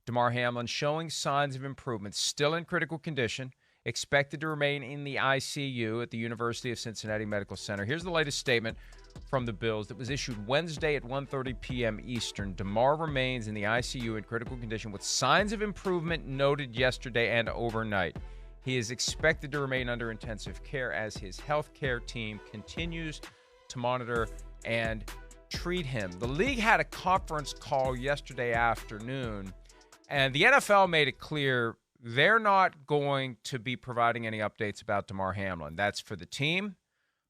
Damar Hamlin showing signs of improvement, still in critical condition, expected to remain in the ICU at the University of Cincinnati Medical Center. Here's the latest statement from the Bills that was issued Wednesday at 1:30 p.m. Eastern. Damar remains in the ICU in critical condition with signs of improvement noted yesterday and overnight. He is expected to remain under intensive care as his healthcare team continues to monitor and treat him. The league had a conference call yesterday afternoon, and the NFL made it clear they're not going to be providing any updates about Damar Hamlin. That's for the team,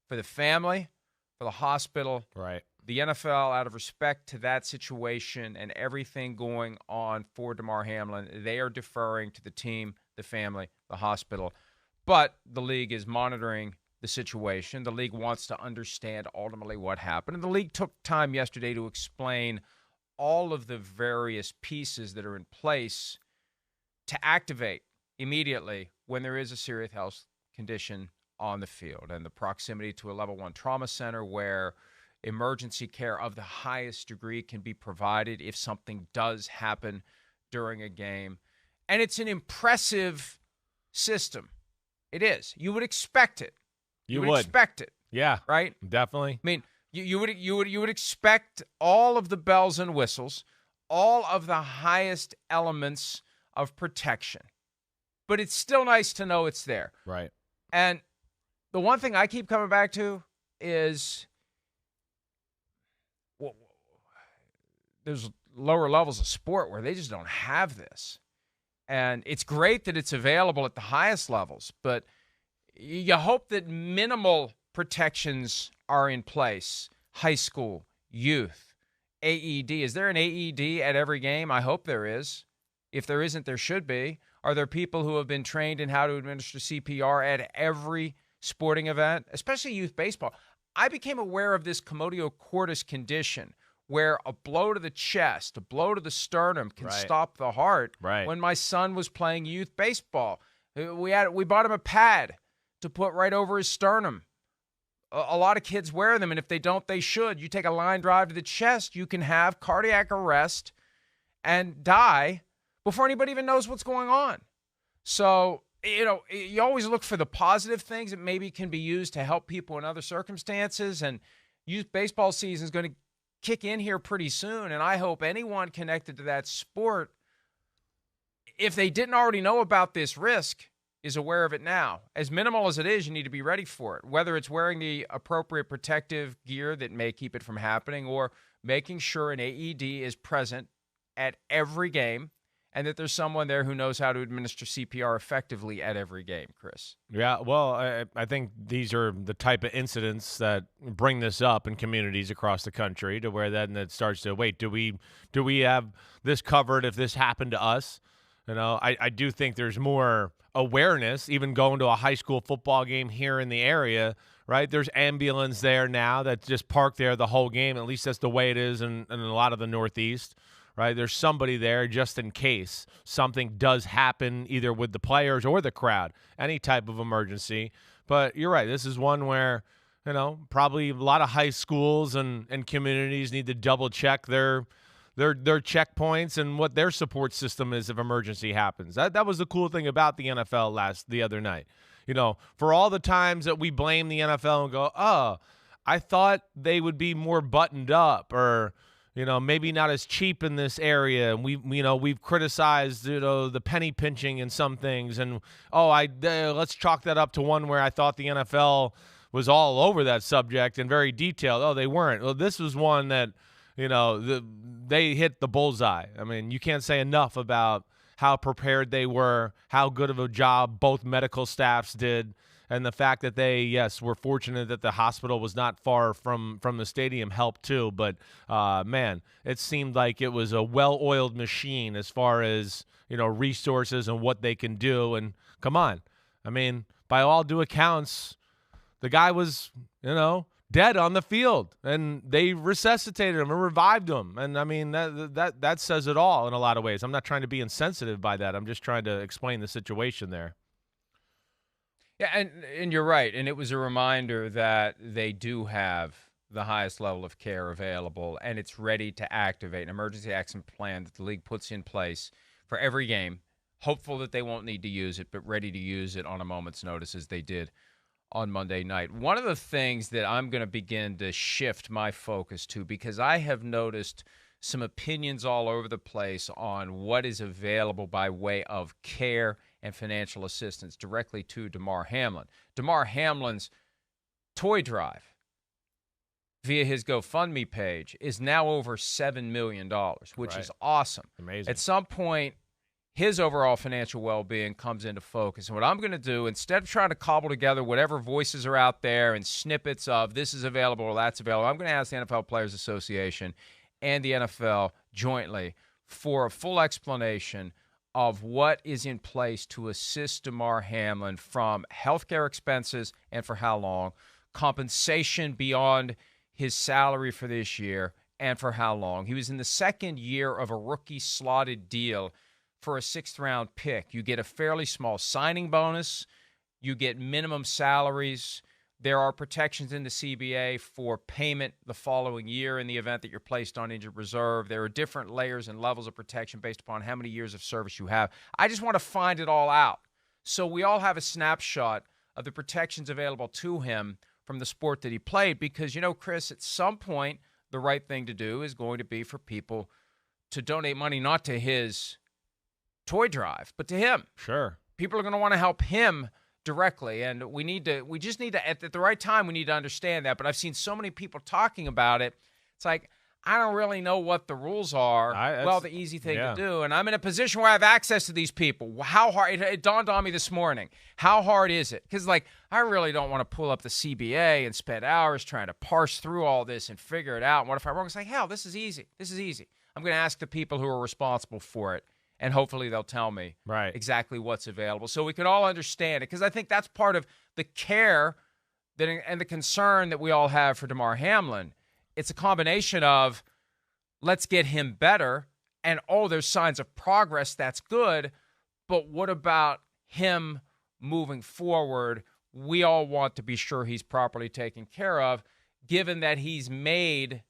for the family, for the hospital. Right. The NFL, out of respect to that situation and everything going on for Damar Hamlin, they are deferring to the team, the family, the hospital. But the league is monitoring the situation. The league wants to understand ultimately what happened. And the league took time yesterday to explain all of the various pieces that are in place to activate immediately when there is a serious health condition on the field, and the proximity to a level 1 trauma center where emergency care of the highest degree can be provided if something does happen during a game. And it's an impressive system. It is. You would expect it. You would expect it. Yeah. Right? Definitely. I mean, you would expect all of the bells and whistles, all of the highest elements of protection. But it's still nice to know it's there. Right. And the one thing I keep coming back to is there's lower levels of sport where they just don't have this. And it's great that it's available at the highest levels, but you hope that minimal protections are in place. High school, youth, AED. Is there an AED at every game? I hope there is. If there isn't, there should be. Are there people who have been trained in how to administer CPR at every sporting event, especially youth baseball? I became aware of this commotio cordis condition where a blow to the chest, a blow to the sternum can stop the heart. Right. When my son was playing youth baseball, we bought him a pad to put right over his sternum. A lot of kids wear them, and if they don't, they should. You take a line drive to the chest, you can have cardiac arrest and die before anybody even knows what's going on. So, you always look for the positive things that maybe can be used to help people in other circumstances, and youth baseball season is going to kick in here pretty soon, and I hope anyone connected to that sport, if they didn't already know about this risk, is aware of it now. As minimal as it is, you need to be ready for it, whether it's wearing the appropriate protective gear that may keep it from happening or making sure an AED is present at every game and that there's someone there who knows how to administer CPR effectively at every game, Chris. Yeah, well, I think these are the type of incidents that bring this up in communities across the country to where then it starts to, wait, do we have this covered if this happened to us? I do think there's more awareness, even going to a high school football game here in the area, right? There's ambulance there now that just parked there the whole game. At least that's the way it is in a lot of the Northeast, right? There's somebody there just in case something does happen either with the players or the crowd, any type of emergency. But you're right. This is one where, probably a lot of high schools and communities need to double check their checkpoints and what their support system is if emergency happens. That was the cool thing about the NFL the other night. For all the times that we blame the NFL and go, oh, I thought they would be more buttoned up or, maybe not as cheap in this area. And we've criticized, the penny pinching in some things. And, let's chalk that up to one where I thought the NFL was all over that subject and very detailed. Oh, they weren't. Well, this was one that, they hit the bullseye. I mean, you can't say enough about how prepared they were, how good of a job both medical staffs did, and the fact that they, yes, were fortunate that the hospital was not far from the stadium helped too. But, man, it seemed like it was a well-oiled machine as far as, resources and what they can do. And come on. I mean, by all due accounts, the guy was, dead on the field, and they resuscitated him and revived him. And I mean, that says it all in a lot of ways. I'm not trying to be insensitive by that. I'm just trying to explain the situation there. Yeah, and you're right. And it was a reminder that they do have the highest level of care available, and it's ready to activate an emergency action plan that the league puts in place for every game. Hopeful that they won't need to use it, but ready to use it on a moment's notice as they did on Monday night. One of the things that I'm going to begin to shift my focus to, because I have noticed some opinions all over the place on what is available by way of care and financial assistance directly to Damar Hamlin. Damar Hamlin's toy drive via his GoFundMe page is now over $7 million, which is awesome. Amazing. At some point, his overall financial well-being comes into focus. And what I'm going to do, instead of trying to cobble together whatever voices are out there and snippets of this is available or that's available, I'm going to ask the NFL Players Association and the NFL jointly for a full explanation of what is in place to assist Damar Hamlin from healthcare expenses and for how long, compensation beyond his salary for this year and for how long. He was in the second year of a rookie slotted deal for a 6th-round pick. You get a fairly small signing bonus. You get minimum salaries. There are protections in the CBA for payment the following year in the event that you're placed on injured reserve. There are different layers and levels of protection based upon how many years of service you have. I just want to find it all out so we all have a snapshot of the protections available to him from the sport that he played because, you know, Chris, at some point, the right thing to do is going to be for people to donate money not to his toy drive, but to him. Sure. People are going to want to help him directly, and we just need to, at the right time, we need to understand that. But I've seen so many people talking about it. It's like, I don't really know what the rules are. The easy thing to do, and I'm in a position where I have access to these people. How hard, it dawned on me this morning, how hard is it? Because, like, I really don't want to pull up the CBA and spend hours trying to parse through all this and figure it out. And what if I'm wrong? It's like, hell, this is easy. This is easy. I'm going to ask the people who are responsible for it, and hopefully they'll tell me exactly what's available so we can all understand it. Because I think that's part of the care and the concern that we all have for Damar Hamlin. It's a combination of let's get him better and, there's signs of progress. That's good. But what about him moving forward? We all want to be sure he's properly taken care of, given that he's made,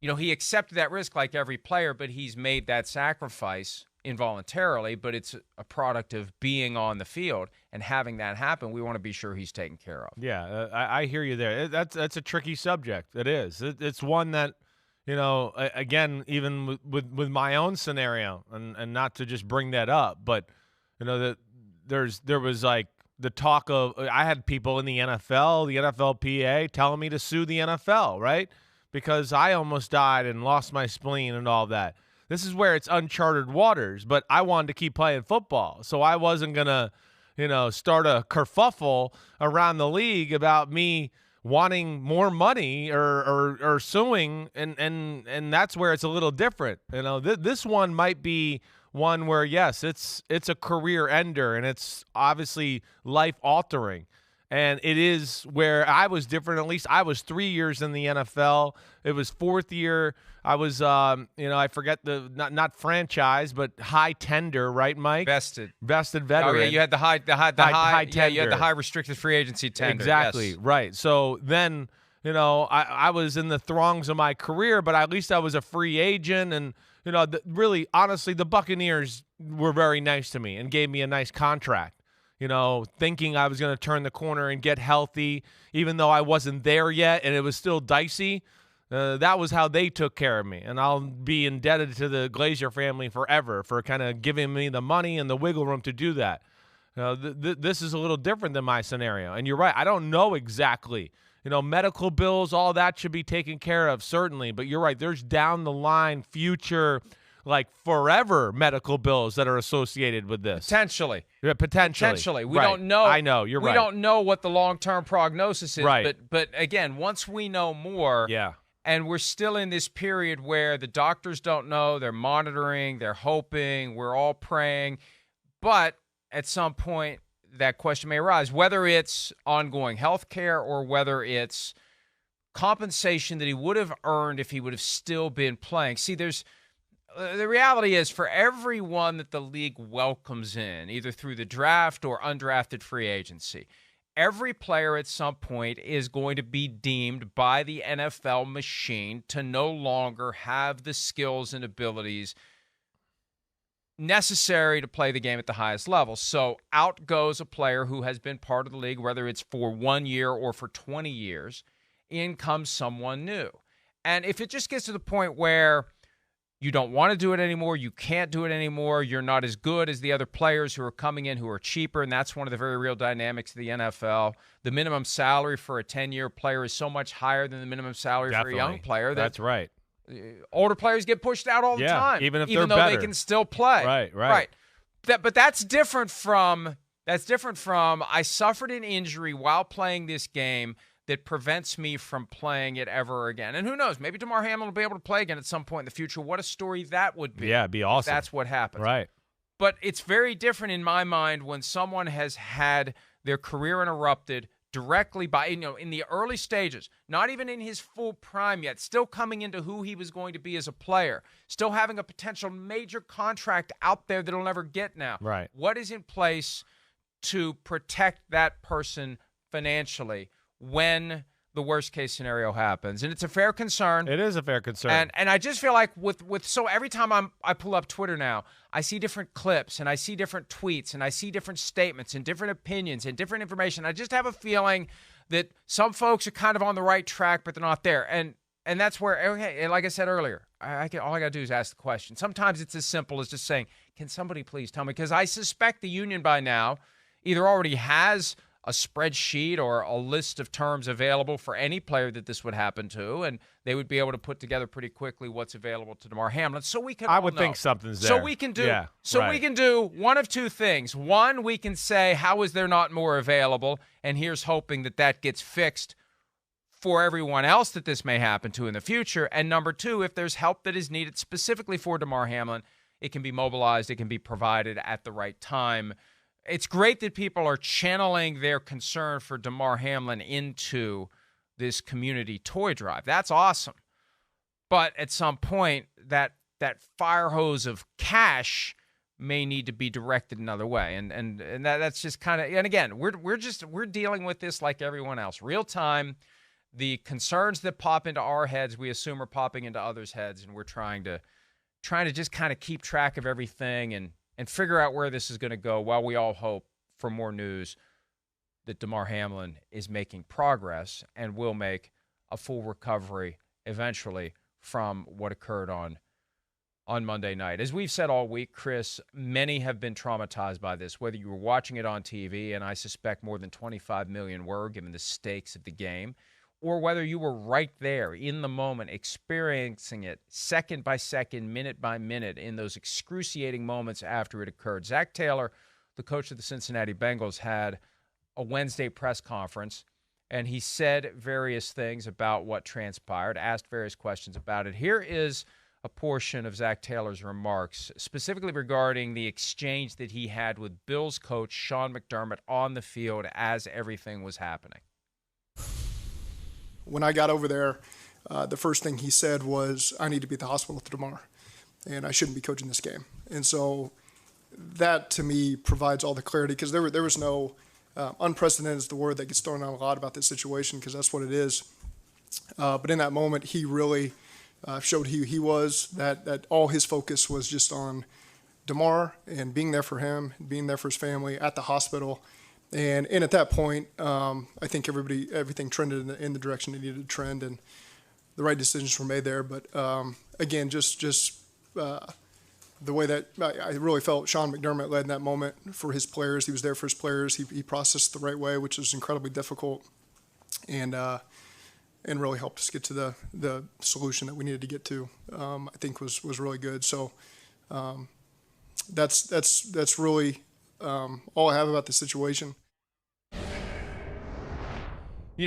he accepted that risk like every player, but he's made that sacrifice involuntarily, but it's a product of being on the field and having that happen. We want to be sure he's taken care of. Yeah, I hear you there. That's a tricky subject. It is. It's one that, again, even with my own scenario, and not to just bring that up, but there was like the talk of, I had people in the NFL, the NFLPA, telling me to sue the NFL, right? Because I almost died and lost my spleen and all that. This is where it's uncharted waters, but I wanted to keep playing football. So I wasn't going to, start a kerfuffle around the league about me wanting more money or suing. And that's where it's a little different. This one might be one where, yes, it's a career ender and it's obviously life altering. And it is where I was different. At least I was 3 years in the NFL. It was 4th year. I was, I forget not franchise, but high tender, right, Mike? Vested veteran. Oh yeah, you had the high tender. Yeah, you had the high restricted free agency tender. Exactly, yes. Right. So then, I was in the throngs of my career, but at least I was a free agent, and really, honestly, the Buccaneers were very nice to me and gave me a nice contract. Thinking I was going to turn the corner and get healthy, even though I wasn't there yet and it was still dicey. That was how they took care of me. And I'll be indebted to the Glazier family forever for kind of giving me the money and the wiggle room to do that. This is a little different than my scenario. And you're right. I don't know exactly. Medical bills, all that should be taken care of, certainly. But you're right. There's down the line future, like forever medical bills that are associated with this. Potentially. Yeah, potentially. We don't know. I know. You're right. We don't know what the long-term prognosis is. Right. But again, once we know more, and we're still in this period where the doctors don't know, they're monitoring, they're hoping, we're all praying. But at some point, that question may arise, whether it's ongoing health care or whether it's compensation that he would have earned if he would have still been playing. See, the reality is, for everyone that the league welcomes in, either through the draft or undrafted free agency, every player at some point is going to be deemed by the NFL machine to no longer have the skills and abilities necessary to play the game at the highest level. So out goes a player who has been part of the league, whether it's for 1 year or for 20 years. In comes someone new. And if it just gets to the point where you don't want to do it anymore, you can't do it anymore, you're not as good as the other players who are coming in who are cheaper, and that's one of the very real dynamics of the NFL. The minimum salary for a 10-year player is so much higher than the minimum salary for a young player. That's right. Older players get pushed out all the time, even if they're better. They can still play. Right. But that's different from I suffered an injury while playing this game that prevents me from playing it ever again. And who knows? Maybe Damar Hamlin will be able to play again at some point in the future. What a story that would be. Yeah, it'd be awesome. That's what happens. Right. But it's very different in my mind when someone has had their career interrupted directly by, in the early stages, not even in his full prime yet, still coming into who he was going to be as a player, still having a potential major contract out there that he'll never get now. Right. What is in place to protect that person financially when the worst case scenario happens? And it's a fair concern. It is a fair concern. And I just feel like so every time I pull up Twitter now, I see different clips and I see different tweets and I see different statements and different opinions and different information. I just have a feeling that some folks are kind of on the right track, but they're not there. And that's where, okay, like I said earlier, all I got to do is ask the question. Sometimes it's as simple as just saying, can somebody please tell me? Because I suspect the union by now either already has a spreadsheet or a list of terms available for any player that this would happen to, and they would be able to put together pretty quickly what's available to Damar Hamlin. So we can. I would think something's there. So we can do. We can do one of two things. One, we can say, how is there not more available? And here's hoping that gets fixed for everyone else that this may happen to in the future. And number two, if there's help that is needed specifically for Damar Hamlin, it can be mobilized. It can be provided at the right time. It's great that people are channeling their concern for Damar Hamlin into this community toy drive. That's awesome. But at some point, that fire hose of cash may need to be directed another way. And that's just kind of, and again, we're dealing with this like everyone else. Real time, the concerns that pop into our heads, we assume are popping into others' heads, and we're trying to just kind of keep track of everything and figure out where this is going to go while we all hope for more news that Damar Hamlin is making progress and will make a full recovery eventually from what occurred on Monday night. As we've said all week, Chris, many have been traumatized by this, whether you were watching it on TV, and I suspect more than 25 million were given the stakes of the game, or whether you were right there in the moment, experiencing it second by second, minute by minute in those excruciating moments after it occurred. Zac Taylor, the coach of the Cincinnati Bengals, had a Wednesday press conference, and he said various things about what transpired, asked various questions about it. Here is a portion of Zac Taylor's remarks, specifically regarding the exchange that he had with Bills coach Sean McDermott on the field as everything was happening. When I got over there, the first thing he said was, I need to be at the hospital tomorrow, and I shouldn't be coaching this game. And so that, to me, provides all the clarity, because there was no unprecedented is the word that gets thrown out a lot about this situation, because that's what it is. But in that moment, he really showed who he was, that all his focus was just on Damar and being there for him, being there for his family at the hospital. And at that point, I think everything trended in the direction it needed to trend, and the right decisions were made there. But again, just the way that I really felt Sean McDermott led in that moment for his players. He was there for his players. He processed the right way, which was incredibly difficult, and really helped us get to the solution that we needed to get to. I think was really good. So that's really all I have about the situation.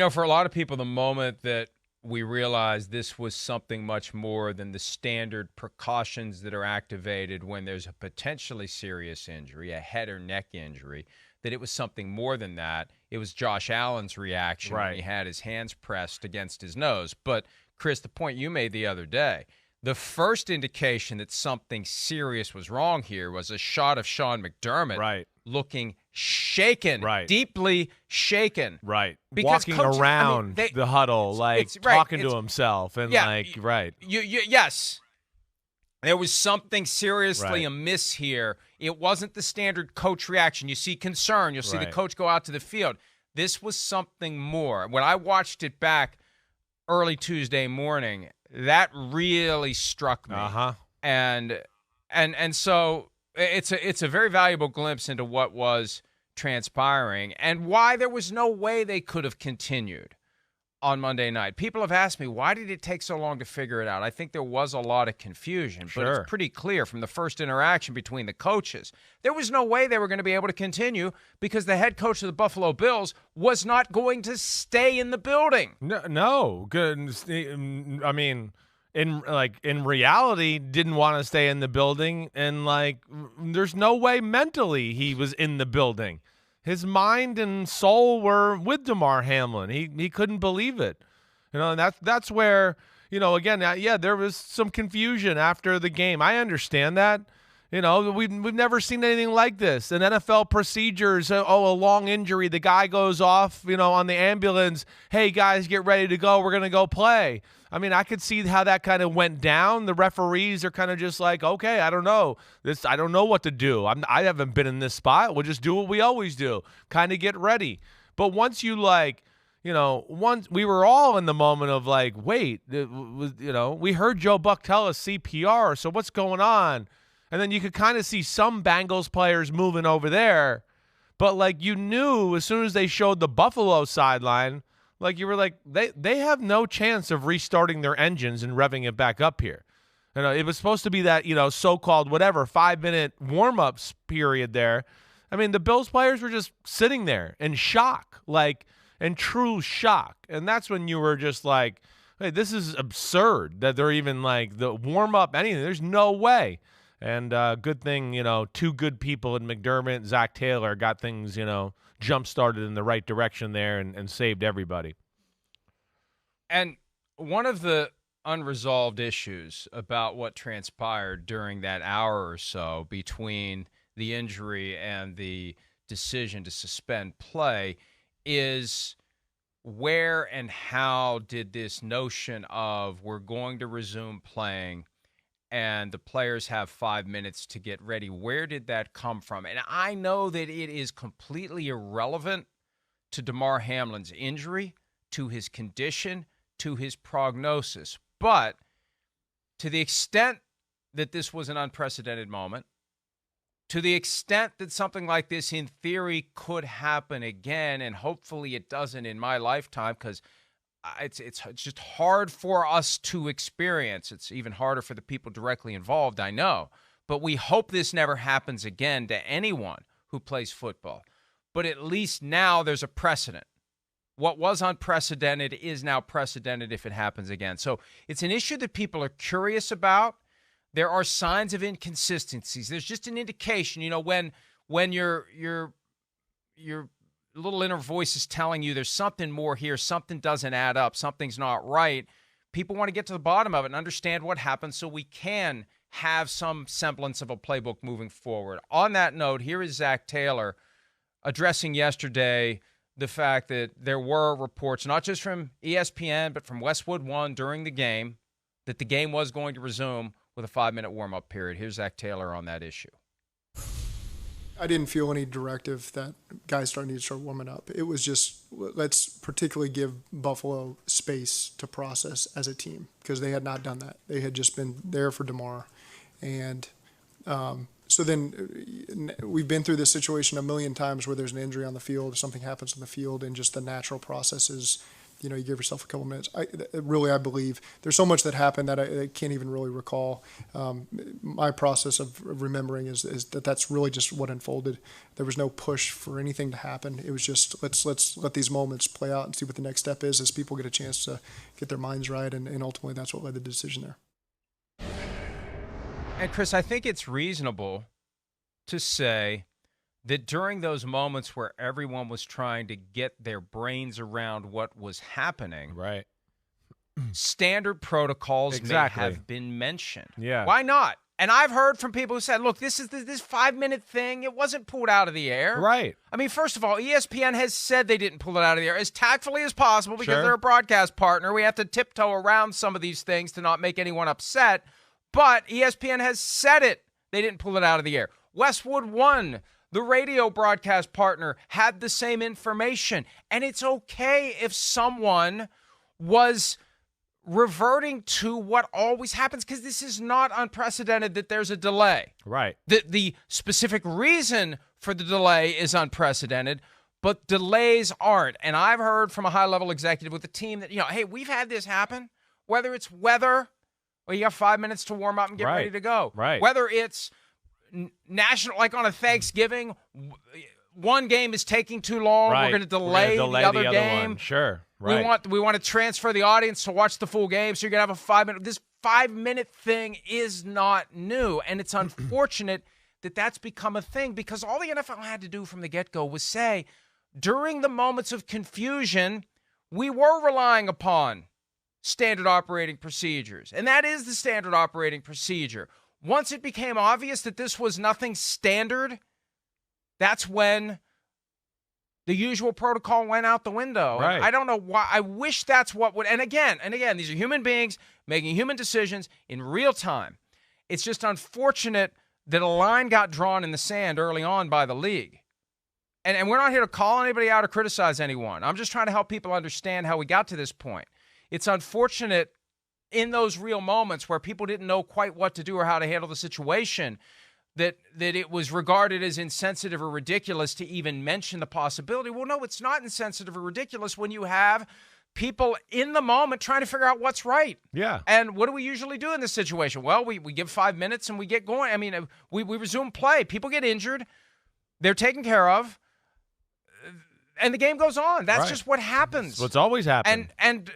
For a lot of people, the moment that we realized this was something much more than the standard precautions that are activated when there's a potentially serious injury, a head or neck injury, that it was something more than that. It was Josh Allen's reaction when he had his hands pressed against his nose. But, Chris, the point you made the other day, the first indication that something serious was wrong here was a shot of Sean McDermott looking shaken, deeply shaken. Right. Because walking around the huddle, talking to himself. And yes. There was something seriously amiss here. It wasn't the standard coach reaction. You see concern. You'll see the coach go out to the field. This was something more. When I watched it back early Tuesday morning, that really struck me. And so it's a very valuable glimpse into what was transpiring and why there was no way they could have continued on Monday night. People have asked me, why did it take so long to figure it out? I think there was a lot of confusion, but it's pretty clear from the first interaction between the coaches. There was no way they were going to be able to continue because the head coach of the Buffalo Bills was not going to stay in the building. No. Good. I mean, in reality, didn't want to stay in the building, and there's no way mentally he was in the building. His mind and soul were with Damar Hamlin. He couldn't believe it. And that's where, again, there was some confusion after the game. I understand that. We've never seen anything like this. And NFL procedures, a long injury, the guy goes off, on the ambulance. Hey, guys, get ready to go. We're going to go play. I mean, I could see how that kind of went down. The referees are kind of just like, okay, I don't know. I don't know what to do. I haven't been in this spot. We'll just do what we always do, kind of get ready. But once you once we were all in the moment of wait, we heard Joe Buck tell us CPR, so what's going on? And then you could kind of see some Bengals players moving over there. But you knew as soon as they showed the Buffalo sideline, you were they have no chance of restarting their engines and revving it back up here. It was supposed to be that, so-called 5-minute warm-ups period there. I mean, the Bills players were just sitting there in shock, in true shock. And that's when you were just hey, this is absurd that they're even the warm-up, anything. There's no way. And good thing, two good people in McDermott, Zac Taylor got things, jump-started in the right direction there and saved everybody. And one of the unresolved issues about what transpired during that hour or so between the injury and the decision to suspend play is where and how did this notion of we're going to resume playing and the players have 5 minutes to get ready, where did that come from? And I know that it is completely irrelevant to Damar Hamlin's injury, to his condition, to his prognosis. But to the extent that this was an unprecedented moment, to the extent that something like this in theory could happen again, and hopefully it doesn't in my lifetime, because it's just hard for us to experience. It's even harder for the people directly involved, I know. But we hope this never happens again to anyone who plays football. But at least now there's a precedent. What was unprecedented is now precedented if it happens again. So it's an issue that people are curious about. There are signs of inconsistencies. There's just an indication, when your little inner voice is telling you there's something more here, something doesn't add up, something's not right. People want to get to the bottom of it and understand what happened so we can have some semblance of a playbook moving forward. On that note, here is Zac Taylor addressing yesterday the fact that there were reports, not just from ESPN, but from Westwood One during the game, that the game was going to resume with a 5-minute warm-up period. Here's Zac Taylor on that issue. I didn't feel any directive that guys need to start warming up. It was just, let's particularly give Buffalo space to process as a team because they had not done that. They had just been there for Damar. And so then we've been through this situation a million times where there's an injury on the field, something happens on the field, and just the natural process is, you give yourself a couple minutes. I believe there's so much that happened that I can't even really recall. My process of remembering is that that's really just what unfolded. There was no push for anything to happen. It was just let's let these moments play out and see what the next step is as people get a chance to get their minds right, and ultimately that's what led to the decision there. And Chris, I think it's reasonable to say that during those moments where everyone was trying to get their brains around what was happening, right, standard protocols may have been mentioned. Yeah. Why not? And I've heard from people who said, look, this 5-minute thing, it wasn't pulled out of the air. Right. I mean, first of all, ESPN has said they didn't pull it out of the air as tactfully as possible because they're a broadcast partner. We have to tiptoe around some of these things to not make anyone upset. But ESPN has said it. They didn't pull it out of the air. Westwood One, the radio broadcast partner, had the same information. And it's okay if someone was reverting to what always happens, because this is not unprecedented that there's a delay. Right. The specific reason for the delay is unprecedented, but delays aren't. And I've heard from a high-level executive with the team that, hey, we've had this happen, whether it's weather, or you have 5 minutes to warm up and get ready to go. Right. Whether it's national, like on a Thanksgiving, one game is taking too long. Right. We're going to delay the other game. One. Sure. Right. We want to transfer the audience to watch the full game, so you're going to have a 5 minute. This 5 minute thing is not new, and it's unfortunate that that's become a thing, because all the NFL had to do from the get-go was say, during the moments of confusion, we were relying upon standard operating procedures, and that is the standard operating procedure. Once it became obvious that this was nothing standard, that's when the usual protocol went out the window. Right. And I don't know why. I wish that's what would. And again, these are human beings making human decisions in real time. It's just unfortunate that a line got drawn in the sand early on by the league. And we're not here to call anybody out or criticize anyone. I'm just trying to help people understand how we got to this point. It's unfortunate in those real moments where people didn't know quite what to do or how to handle the situation, that it was regarded as insensitive or ridiculous to even mention the possibility. Well, no, it's not insensitive or ridiculous when you have people in the moment trying to figure out what's right. Yeah. And what do we usually do in this situation? Well, we give 5 minutes and we get going. I mean, we resume play. People get injured. They're taken care of. And the game goes on. That's just what happens. That's what's always happened. And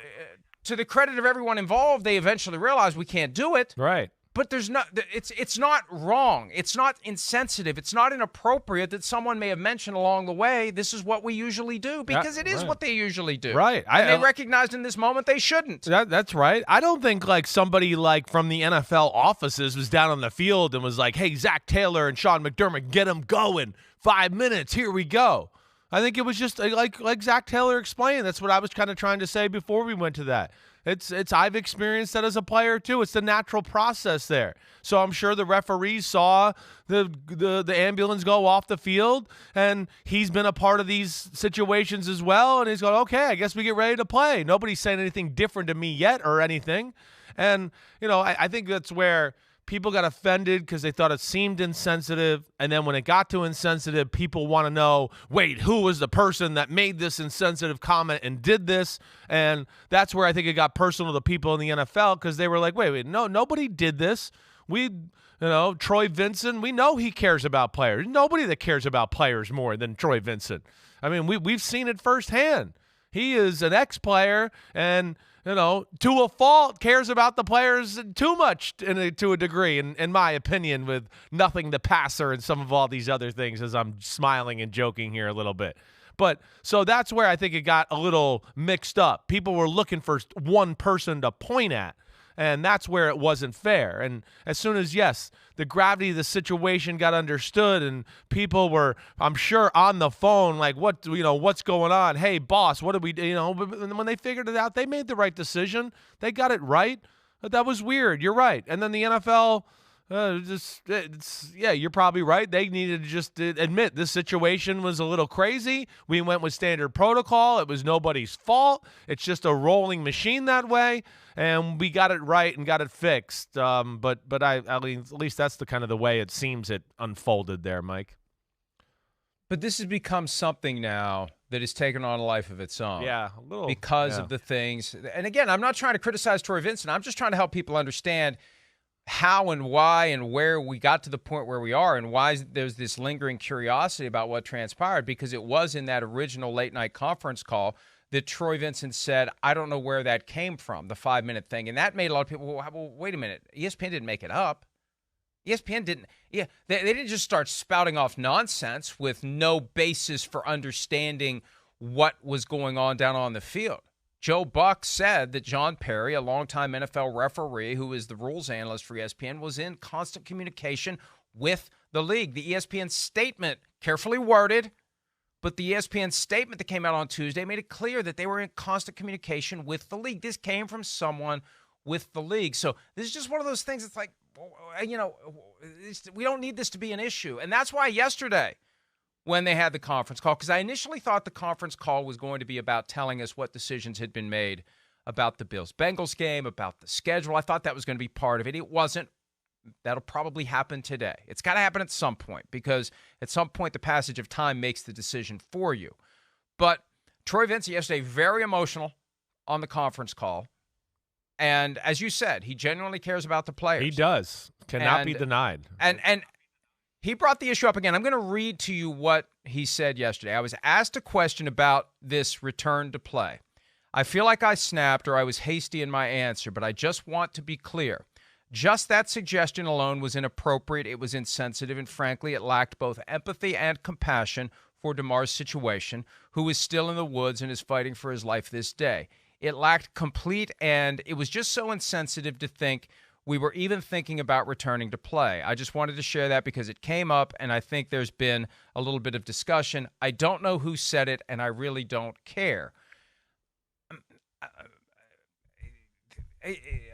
to the credit of everyone involved, they eventually realized we can't do it. Right. But it's not wrong. It's not insensitive. It's not inappropriate that someone may have mentioned along the way, this is what we usually do, because it is what they usually do. Right. And they recognized in this moment they shouldn't. That's right. I don't think somebody from the NFL offices was down on the field and was like, hey, Zac Taylor and Sean McDermott, get them going. 5 minutes. Here we go. I think it was just like Zac Taylor explained. That's what I was kind of trying to say before we went to that. I've experienced that as a player too. It's the natural process there. So I'm sure the referees saw the ambulance go off the field, and he's been a part of these situations as well. And he's going, okay, I guess we get ready to play. Nobody's saying anything different to me yet or anything. And I think that's where people got offended because they thought it seemed insensitive. And then when it got to insensitive, people want to know, wait, who was the person that made this insensitive comment and did this? And that's where I think it got personal to people in the NFL, because they were like, wait, no, nobody did this. Troy Vincent, we know he cares about players. Nobody that cares about players more than Troy Vincent. I mean, we've seen it firsthand. He is an ex-player and to a fault, cares about the players too much to a degree, in my opinion, with nothing the passer and some of all these other things, as I'm smiling and joking here a little bit. But so that's where I think it got a little mixed up. People were looking for one person to point at, and that's where it wasn't fair. And as soon as, yes, the gravity of the situation got understood and people were, I'm sure, on the phone like, what's going on? Hey, boss, what do we do? When they figured it out, they made the right decision. They got it right. But that was weird. You're right. And then the NFL, you're probably right. They needed to just admit this situation was a little crazy. We went with standard protocol. It was nobody's fault. It's just a rolling machine that way. And we got it right and got it fixed. But at least that's the kind of the way it seems it unfolded there, Mike. But this has become something now that has taken on a life of its own. Yeah, a little. Because of the things. And again, I'm not trying to criticize Troy Vincent. I'm just trying to help people understand how and why and where we got to the point where we are, and why there's this lingering curiosity about what transpired, because it was in that original late-night conference call that Troy Vincent said, I don't know where that came from, the 5 minute thing. And that made a lot of people, well, wait a minute. ESPN didn't make it up. ESPN didn't. Yeah, they didn't just start spouting off nonsense with no basis for understanding what was going on down on the field. Joe Buck said that John Perry, a longtime NFL referee who is the rules analyst for ESPN, was in constant communication with the league. The ESPN statement, carefully worded, but the ESPN statement that came out on Tuesday made it clear that they were in constant communication with the league. This came from someone with the league. So this is just one of those things that's like, we don't need this to be an issue. And that's why yesterday, when they had the conference call, because I initially thought the conference call was going to be about telling us what decisions had been made about the Bills-Bengals game, about the schedule. I thought that was going to be part of it. It wasn't. That'll probably happen today. It's got to happen at some point, because at some point the passage of time makes the decision for you. But Troy Vincent yesterday, very emotional on the conference call. And as you said, he genuinely cares about the players. He does. Cannot be denied. And he brought the issue up again. I'm going to read to you what he said yesterday. I was asked a question about this return to play. I feel like I snapped or I was hasty in my answer, but I just want to be clear. Just that suggestion alone was inappropriate. It was insensitive, and frankly, it lacked both empathy and compassion for Damar's situation, who is still in the woods and is fighting for his life this day. It lacked complete, and it was just so insensitive to think we were even thinking about returning to play. I just wanted to share that because it came up, and I think there's been a little bit of discussion. I don't know who said it, and I really don't care.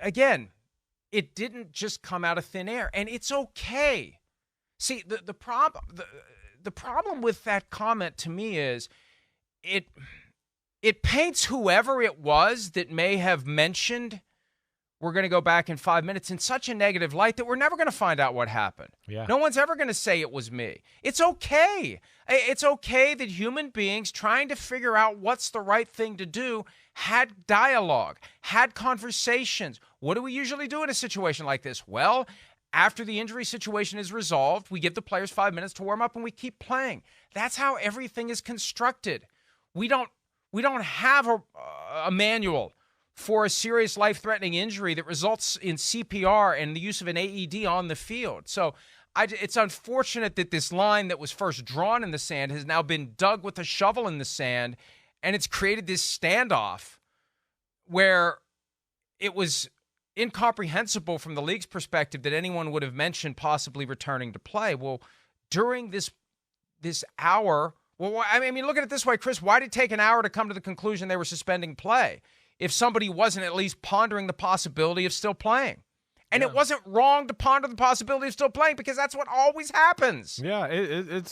Again, it didn't just come out of thin air, and it's okay. See, the problem with that comment to me is it paints whoever it was that may have mentioned we're going to go back in 5 minutes in such a negative light that we're never going to find out what happened. Yeah. No one's ever going to say it was me. It's okay. It's okay that human beings trying to figure out what's the right thing to do had dialogue, had conversations. What do we usually do in a situation like this? Well, after the injury situation is resolved, we give the players 5 minutes to warm up and we keep playing. That's how everything is constructed. We don't have a manual for a serious life-threatening injury that results in CPR and the use of an AED on the field. So it's unfortunate that this line that was first drawn in the sand has now been dug with a shovel in the sand, and it's created this standoff where it was incomprehensible from the league's perspective that anyone would have mentioned possibly returning to play. Well, during this hour, well, I mean, look at it this way, Chris. Why did it take an hour to come to the conclusion they were suspending play if somebody wasn't at least pondering the possibility of still playing? And It wasn't wrong to ponder the possibility of still playing, because that's what always happens. Yeah, it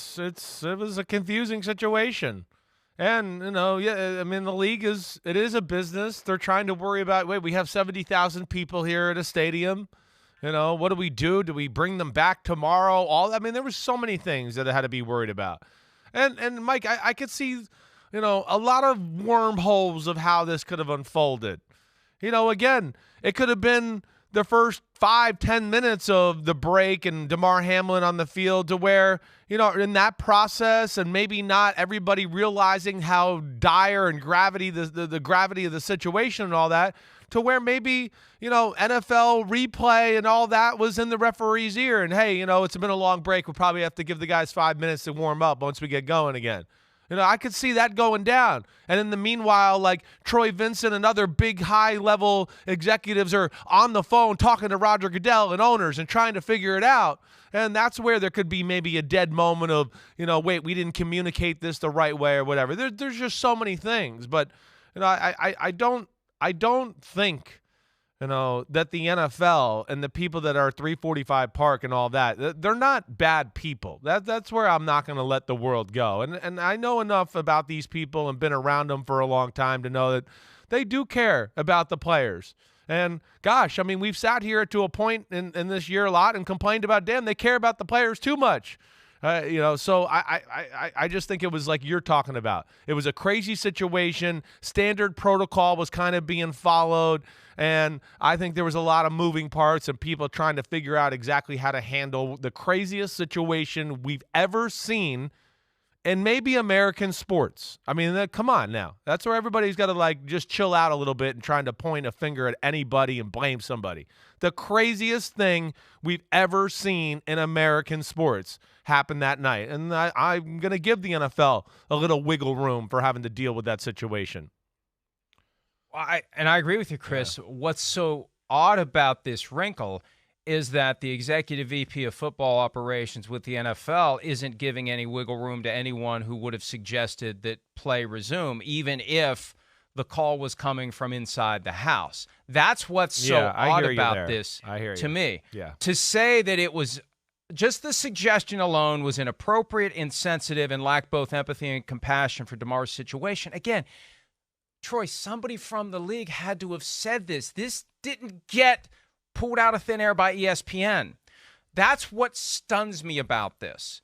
was a confusing situation. And, I mean, the league is a business. They're trying to worry about, we have 70,000 people here at a stadium. What do we do? Do we bring them back tomorrow? There were so many things that I had to be worried about. And Mike, I could see, a lot of wormholes of how this could have unfolded. Again, it could have been the first 5-10 minutes of the break and Damar Hamlin on the field to where, in that process, and maybe not everybody realizing how dire and the gravity of the situation and all that, to where maybe, NFL replay and all that was in the referee's ear. And, hey, it's been a long break. We'll probably have to give the guys 5 minutes to warm up once we get going again. I could see that going down. And in the meanwhile, like Troy Vincent and other big high-level executives are on the phone talking to Roger Goodell and owners and trying to figure it out. And that's where there could be maybe a dead moment of, we didn't communicate this the right way or whatever. There's just so many things. But, I don't think, that the NFL and the people that are 345 Park and all that, they're not bad people. That's where I'm not going to let the world go. And I know enough about these people and been around them for a long time to know that they do care about the players. And gosh, we've sat here to a point in this year a lot and complained about, damn, they care about the players too much. So I just think it was like you're talking about. It was a crazy situation. Standard protocol was kind of being followed. And I think there was a lot of moving parts and people trying to figure out exactly how to handle the craziest situation we've ever seen in maybe American sports. Come on now. That's where everybody's got to just chill out a little bit and trying to point a finger at anybody and blame somebody. The craziest thing we've ever seen in American sports happened that night. And I'm going to give the NFL a little wiggle room for having to deal with that situation. I agree with you, Chris. Yeah. What's so odd about this wrinkle is that the executive VP of football operations with the NFL isn't giving any wiggle room to anyone who would have suggested that play resume, even if the call was coming from inside the house. That's what's so odd about this to me. Yeah. To say that it was just the suggestion alone was inappropriate, insensitive, and lacked both empathy and compassion for Damar's situation. Again, Troy, somebody from the league had to have said this. This didn't get pulled out of thin air by ESPN. That's what stuns me about this.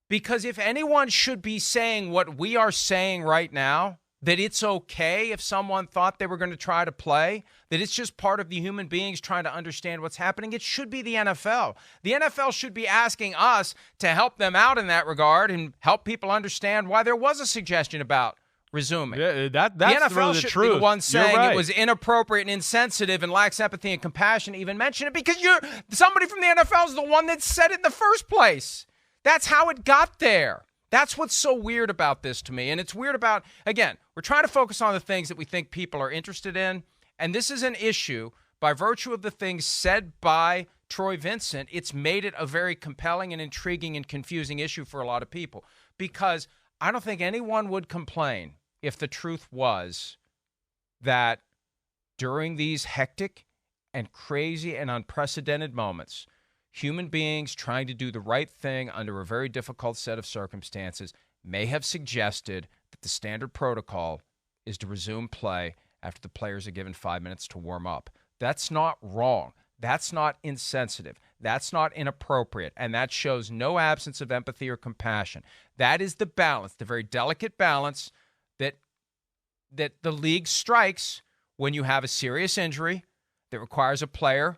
Because if anyone should be saying what we are saying right now, that it's okay if someone thought they were going to try to play, that it's just part of the human beings trying to understand what's happening, it should be the NFL. The NFL should be asking us to help them out in that regard and help people understand why there was a suggestion about resuming. Yeah, that's the NFL really the should truth. be the one saying right. It was inappropriate and insensitive and lacks empathy and compassion to even mention it, because somebody from the NFL is the one that said it in the first place. That's how it got there. That's what's so weird about this to me. And it's weird about, again, we're trying to focus on the things that we think people are interested in. And this is an issue by virtue of the things said by Troy Vincent. It's made it a very compelling and intriguing and confusing issue for a lot of people, because I don't think anyone would complain if the truth was that during these hectic and crazy and unprecedented moments, human beings trying to do the right thing under a very difficult set of circumstances may have suggested that the standard protocol is to resume play after the players are given 5 minutes to warm up. That's not wrong. That's not insensitive. That's not inappropriate. And that shows no absence of empathy or compassion. That is the balance, the very delicate balance that the league strikes when you have a serious injury that requires a player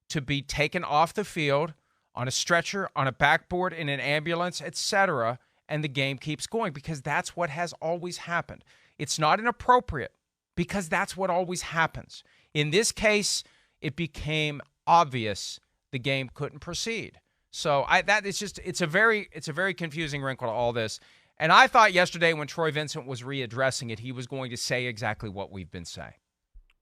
to be taken off the field on a stretcher, on a backboard, in an ambulance, etc., and the game keeps going, because that's what has always happened. It's not inappropriate because that's what always happens. In this case, it became obvious the game couldn't proceed. So it's a very confusing wrinkle to all this. And I thought yesterday when Troy Vincent was readdressing it, he was going to say exactly what we've been saying.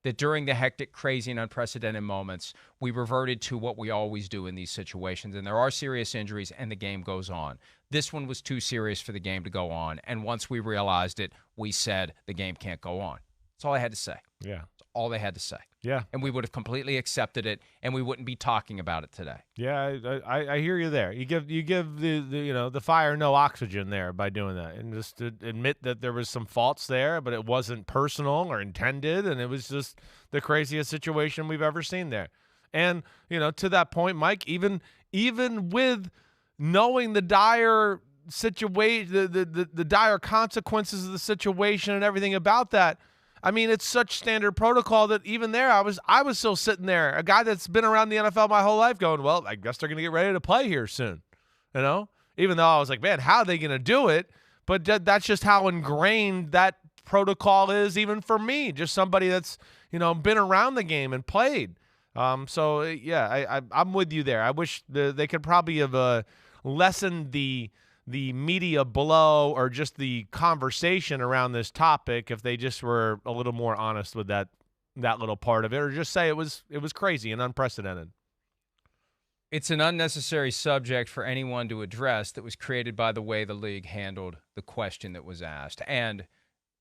That during the hectic, crazy, and unprecedented moments, we reverted to what we always do in these situations. And there are serious injuries, and the game goes on. This one was too serious for the game to go on. And once we realized it, we said the game can't go on. That's all I had to say. Yeah. That's all they had to say. Yeah. And we would have completely accepted it, and we wouldn't be talking about it today. Yeah, I hear you there. You give the fire no oxygen there by doing that, and just to admit that there was some faults there, but it wasn't personal or intended, and it was just the craziest situation we've ever seen there. And to that point, Mike, even with knowing the dire situation, the dire consequences of the situation and everything about that, I mean, it's such standard protocol that even there, I was still sitting there, a guy that's been around the NFL my whole life, going, well, I guess they're going to get ready to play here soon, Even though I was like, man, how are they going to do it? But that's just how ingrained that protocol is, even for me, just somebody that's been around the game and played. So yeah, I'm with you there. I wish they could probably have lessened the media blow or just the conversation around this topic if they just were a little more honest with that little part of it, or just say it was crazy and unprecedented. It's an unnecessary subject for anyone to address that was created by the way the league handled the question that was asked. And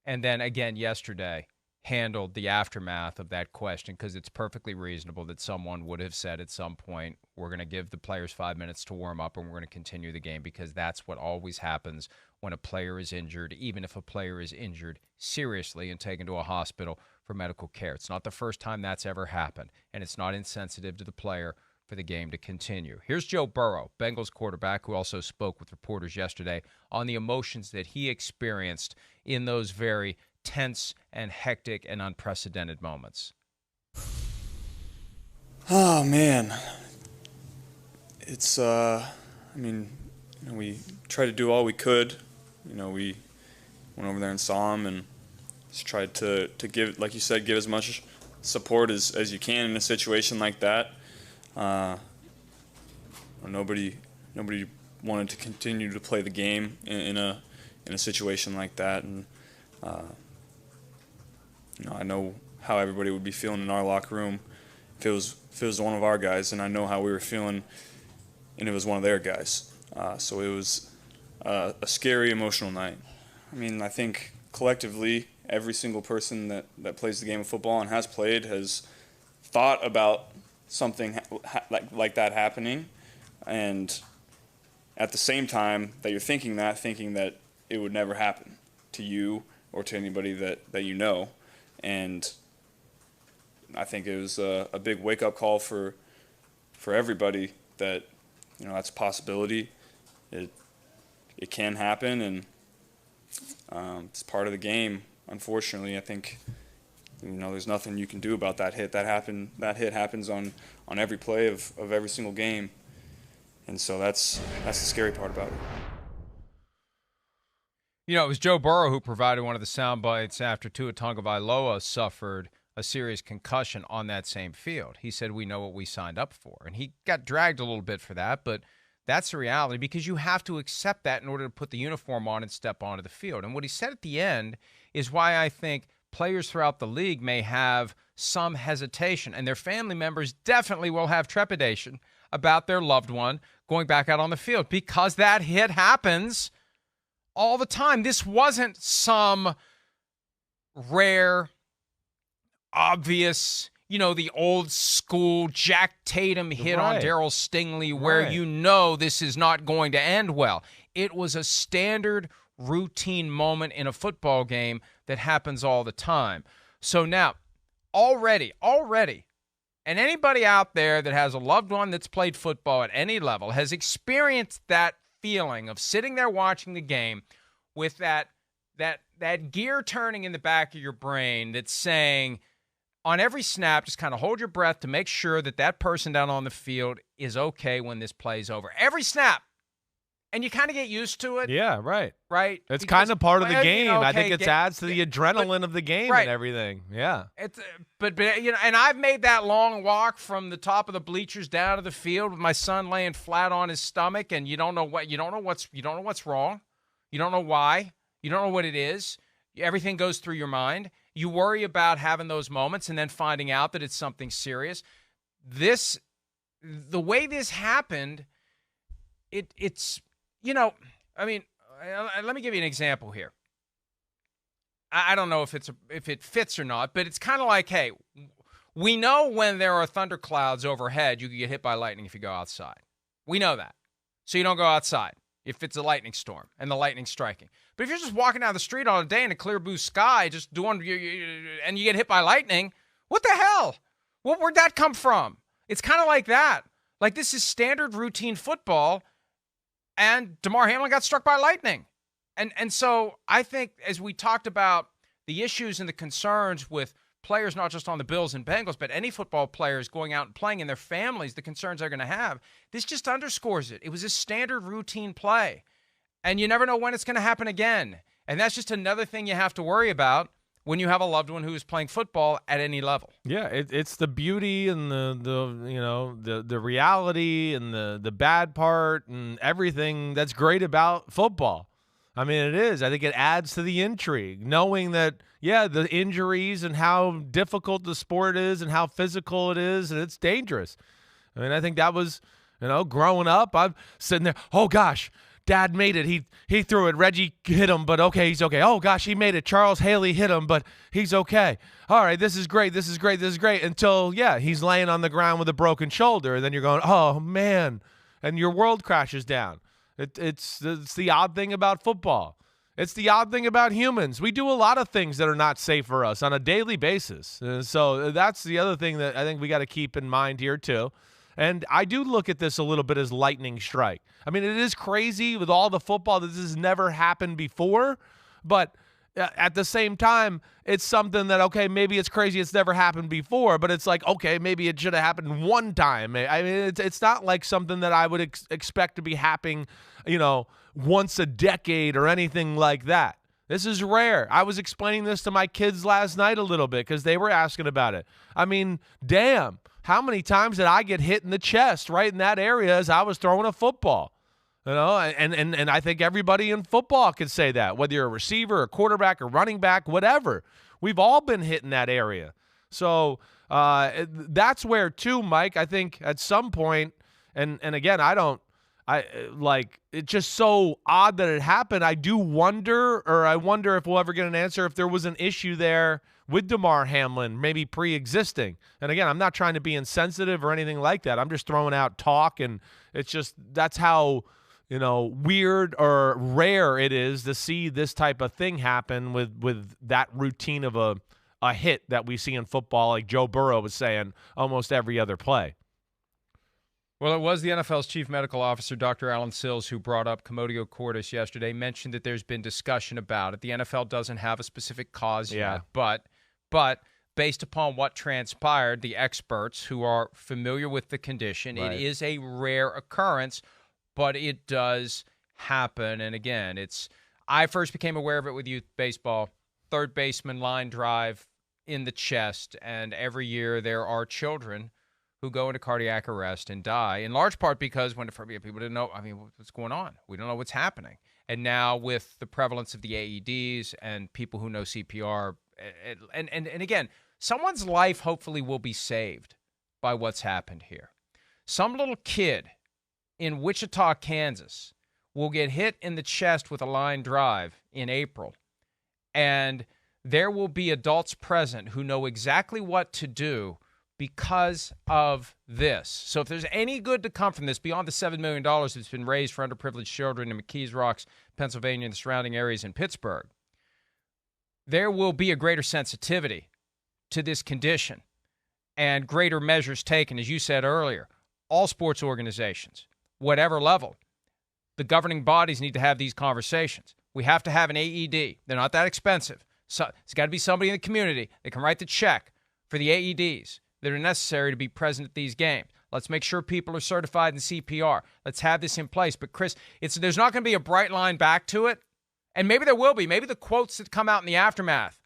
then again yesterday handled the aftermath of that question, because it's perfectly reasonable that someone would have said at some point, we're going to give the players 5 minutes to warm up and we're going to continue the game, because that's what always happens when a player is injured, even if a player is injured seriously and taken to a hospital for medical care. It's not the first time that's ever happened, and it's not insensitive to the player for the game to continue. Here's Joe Burrow, Bengals quarterback, who also spoke with reporters yesterday on the emotions that he experienced in those very tense and hectic and unprecedented moments. Oh man, it's we tried to do all we could. We went over there and saw him and just tried to give, like you said, give as much support as you can in a situation like that. Nobody wanted to continue to play the game in a situation like that, and I know how everybody would be feeling in our locker room if it was one of our guys, and I know how we were feeling, and it was one of their guys. So it was a scary, emotional night. I mean, I think collectively every single person that plays the game of football and has played has thought about something like that happening, and at the same time that you're thinking that it would never happen to you or to anybody that you know. And I think it was a big wake-up call for everybody that, that's a possibility. It can happen, and it's part of the game. Unfortunately, I think there's nothing you can do about that hit. That hit happens on every play of every single game, and so that's the scary part about it. It was Joe Burrow who provided one of the sound bites after Tua Tagovailoa suffered a serious concussion on that same field. He said, "We know what we signed up for," and he got dragged a little bit for that, but that's the reality, because you have to accept that in order to put the uniform on and step onto the field. And what he said at the end is why I think players throughout the league may have some hesitation, and their family members definitely will have trepidation about their loved one going back out on the field, because that hit happens all the time. This wasn't some rare, obvious, the old school Jack Tatum hit on Darryl Stingley where this is not going to end well. It was a standard routine moment in a football game that happens all the time. So now, already, and anybody out there that has a loved one that's played football at any level has experienced that feeling of sitting there watching the game with that gear turning in the back of your brain that's saying, on every snap, just kind of hold your breath to make sure that person down on the field is okay when this play's over. Every snap. And you kind of get used to it. Yeah, right. Right? It's kind of part of the game. I think it adds to the adrenaline of the game and everything. Yeah. But and I've made that long walk from the top of the bleachers down to the field with my son laying flat on his stomach, and you don't know what's wrong. You don't know why. You don't know what it is. Everything goes through your mind. You worry about having those moments and then finding out that it's something serious. The way this happened, it's let me give you an example here. I don't know if it fits or not, but it's kind of like, hey, we know when there are thunderclouds overhead, you can get hit by lightning if you go outside. We know that. So you don't go outside if it's a lightning storm and the lightning's striking. But if you're just walking down the street all day in a clear blue sky, just doing, and you get hit by lightning, what the hell? Where'd that come from? It's kind of like that. Like, this is standard routine football, and Damar Hamlin got struck by lightning. And so I think, as we talked about the issues and the concerns with players, not just on the Bills and Bengals, but any football players going out and playing, and their families, the concerns they're going to have, this just underscores it. It was a standard routine play, and you never know when it's going to happen again. And that's just another thing you have to worry about when you have a loved one who is playing football at any level. Yeah, it's the beauty and the reality and the bad part and everything that's great about football. I mean, it is. I think it adds to the intrigue, knowing that, the injuries and how difficult the sport is and how physical it is, and it's dangerous. I mean, I think that was, growing up, I'm sitting there, oh, gosh, Dad made it. He threw it. Reggie hit him, but okay, he's okay. Oh, gosh, he made it. Charles Haley hit him, but he's okay. All right, this is great. This is great. This is great. Until, he's laying on the ground with a broken shoulder, and then you're going, oh, man, and your world crashes down. It's the odd thing about football. It's the odd thing about humans. We do a lot of things that are not safe for us on a daily basis. So that's the other thing that I think we got to keep in mind here too. And I do look at this a little bit as lightning strike. I mean, it is crazy with all the football that this has never happened before, but at the same time, it's something that, okay, maybe it's crazy it's never happened before, but it's like, okay, maybe it should have happened one time. I mean, it's not like something that I would expect to be happening, once a decade or anything like that. This is rare. I was explaining this to my kids last night a little bit because they were asking about it. I mean, damn, how many times did I get hit in the chest right in that area as I was throwing a football? And I think everybody in football can say that, whether you're a receiver, a quarterback, a running back, whatever. We've all been hit in that area. So that's where, too, Mike, I think at some point, and again, I It's just so odd that it happened. I wonder if we'll ever get an answer if there was an issue there with Damar Hamlin, maybe pre-existing. And again, I'm not trying to be insensitive or anything like that. I'm just throwing out talk, and it's just that's how weird or rare it is to see this type of thing happen with that routine of a hit that we see in football, like Joe Burrow was saying, almost every other play. Well, it was the NFL's chief medical officer, Dr. Alan Sills, who brought up commotio cordis yesterday, mentioned that there's been discussion about it. The NFL doesn't have a specific cause yet, but based upon what transpired, the experts who are familiar with the condition, It is a rare occurrence, but it does happen. And again, I first became aware of it with youth baseball, third baseman line drive in the chest, and every year there are children who go into cardiac arrest and die, in large part because when people didn't know, what's going on? We don't know what's happening. And now with the prevalence of the AEDs and people who know CPR, and again, someone's life hopefully will be saved by what's happened here. Some little kid in Wichita, Kansas, will get hit in the chest with a line drive in April, and there will be adults present who know exactly what to do because of this. So if there's any good to come from this, beyond the $7 million that's been raised for underprivileged children in McKees Rocks, Pennsylvania, and the surrounding areas in Pittsburgh, there will be a greater sensitivity to this condition and greater measures taken, as you said earlier. All sports organizations, whatever level, the governing bodies need to have these conversations. We have to have an AED. They're not that expensive. So it's got to be somebody in the community that can write the check for the AEDs that are necessary to be present at these games. Let's make sure people are certified in CPR. Let's have this in place. But, Chris, there's not going to be a bright line back to it. And maybe there will be. Maybe the quotes that come out in the aftermath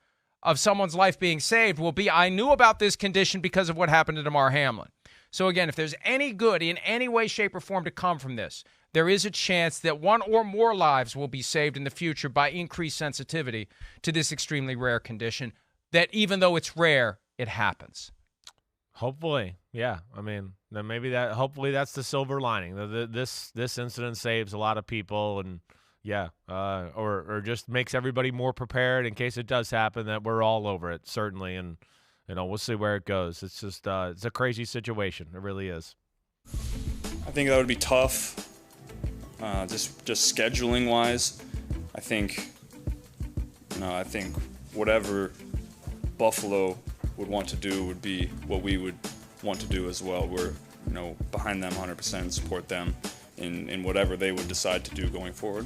of someone's life being saved will be, I knew about this condition because of what happened to Damar Hamlin. So, again, if there's any good in any way, shape, or form to come from this, there is a chance that one or more lives will be saved in the future by increased sensitivity to this extremely rare condition that, even though it's rare, it happens. Hopefully, yeah. Then maybe hopefully that's the silver lining. This incident saves a lot of people, and or just makes everybody more prepared in case it does happen, that we're all over it, certainly. And we'll see where it goes. It's just it's a crazy situation. It really is. I think that would be tough, just scheduling wise. I think whatever Buffalo would want to do would be what we would want to do as well. We're behind them 100% and support them in whatever they would decide to do going forward.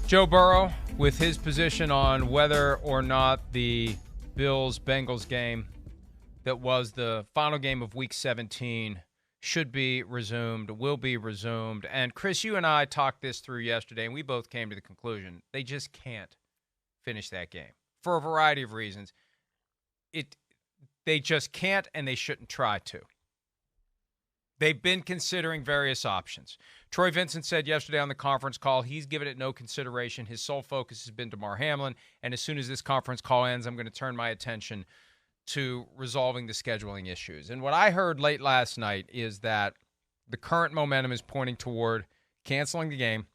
Joe Burrow, with his position on whether or not the Bills-Bengals game that was the final game of Week 17 should be resumed, will be resumed. And, Chris, you and I talked this through yesterday, and we both came to the conclusion they just can't finish that game for a variety of reasons. They just can't, and they shouldn't try to. They've been considering various options. Troy Vincent said yesterday on the conference call he's given it no consideration. His sole focus has been Damar Hamlin, and as soon as this conference call ends, I'm going to turn my attention to resolving the scheduling issues. And what I heard late last night is that the current momentum is pointing toward canceling the game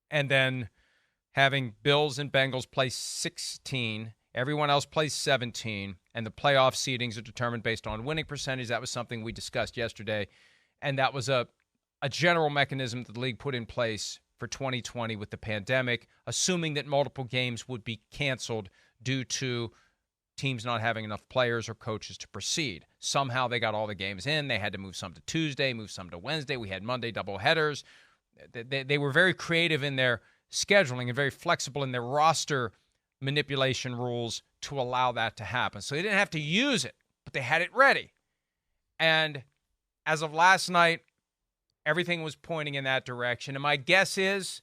and then having Bills and Bengals play 16, everyone else plays 17, and the playoff seedings are determined based on winning percentage. That was something we discussed yesterday, and that was a general mechanism that the league put in place for 2020 with the pandemic, assuming that multiple games would be canceled due to teams not having enough players or coaches to proceed. Somehow they got all the games in. They had to move some to Tuesday, move some to Wednesday. We had Monday doubleheaders. They were very creative in their scheduling and very flexible in their roster manipulation rules to allow that to happen. So they didn't have to use it, but they had it ready. And as of last night, everything was pointing in that direction. And my guess is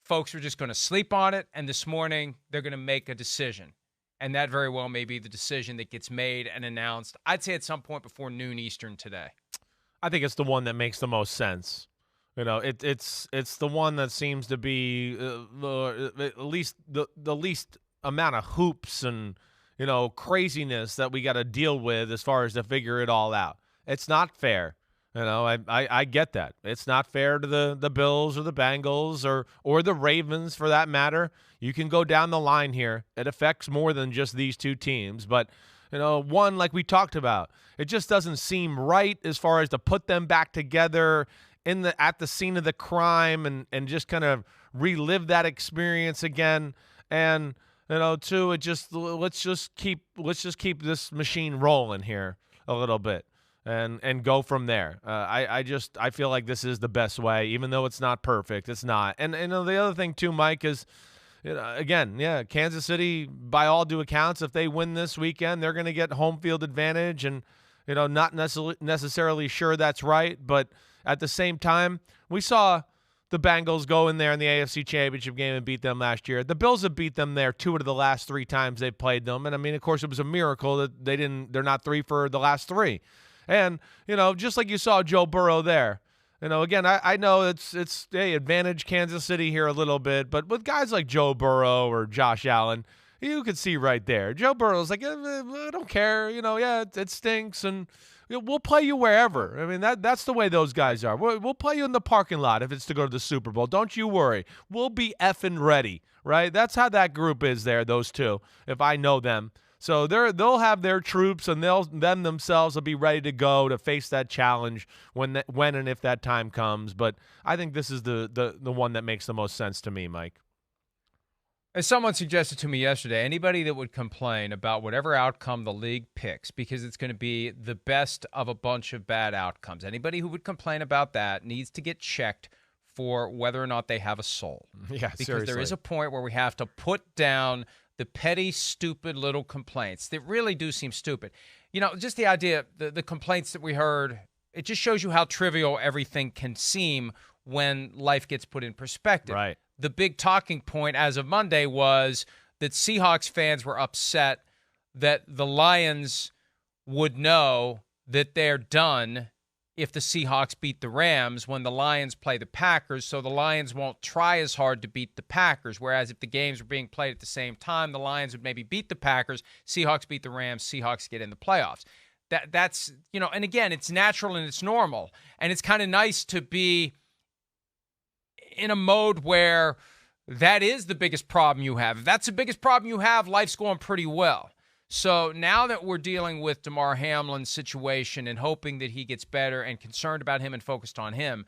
folks were just going to sleep on it, and this morning they're going to make a decision. And that very well may be the decision that gets made and announced, I'd say at some point before noon Eastern today. I think it's the one that makes the most sense. It's the one that seems to be at least the least amount of hoops and craziness that we got to deal with as far as to figure it all out. It's not fair. I get that. It's not fair to the Bills or the Bengals or the Ravens for that matter. You can go down the line here. It affects more than just these two teams. But, one, like we talked about, it just doesn't seem right as far as to put them back together at the scene of the crime and just kind of relive that experience again. And, two, let's just keep this machine rolling here a little bit. And go from there. I feel like this is the best way, even though it's not perfect. It's not. And the other thing too, Mike, is again, Kansas City, by all due accounts, if they win this weekend, they're going to get home field advantage, and not necessarily sure that's right, but at the same time, we saw the Bengals go in there in the AFC Championship game and beat them last year. The Bills have beat them there 2 out of the last 3 times they've played them, and I mean, of course, it was a miracle that they're not 3 for the last 3. And, just like you saw Joe Burrow there, again, I know it's advantage Kansas City here a little bit, but with guys like Joe Burrow or Josh Allen, you could see right there. Joe Burrow's like, I don't care, it stinks, and we'll play you wherever. I mean, that's the way those guys are. We'll play you in the parking lot if it's to go to the Super Bowl. Don't you worry. We'll be effing ready, right? That's how that group is there, those two, if I know them. So they'll have their troops, and them themselves will be ready to go to face that challenge when and if that time comes. But I think this is the one that makes the most sense to me, Mike. As someone suggested to me yesterday, anybody that would complain about whatever outcome the league picks because it's going to be the best of a bunch of bad outcomes, anybody who would complain about that needs to get checked for whether or not they have a soul. Yeah, because seriously. There is a point where we have to put down the petty, stupid little complaints that really do seem stupid. Just the idea, the complaints that we heard, it just shows you how trivial everything can seem when life gets put in perspective. Right. The big talking point as of Monday was that Seahawks fans were upset that the Lions would know that they're done if the Seahawks beat the Rams when the Lions play the Packers, so the Lions won't try as hard to beat the Packers, whereas if the games were being played at the same time, the Lions would maybe beat the Packers, Seahawks beat the Rams, Seahawks get in the playoffs. That's, and again, it's natural and it's normal, and it's kind of nice to be in a mode where that is the biggest problem you have. If that's the biggest problem you have, life's going pretty well. So now that we're dealing with Damar Hamlin's situation and hoping that he gets better and concerned about him and focused on him,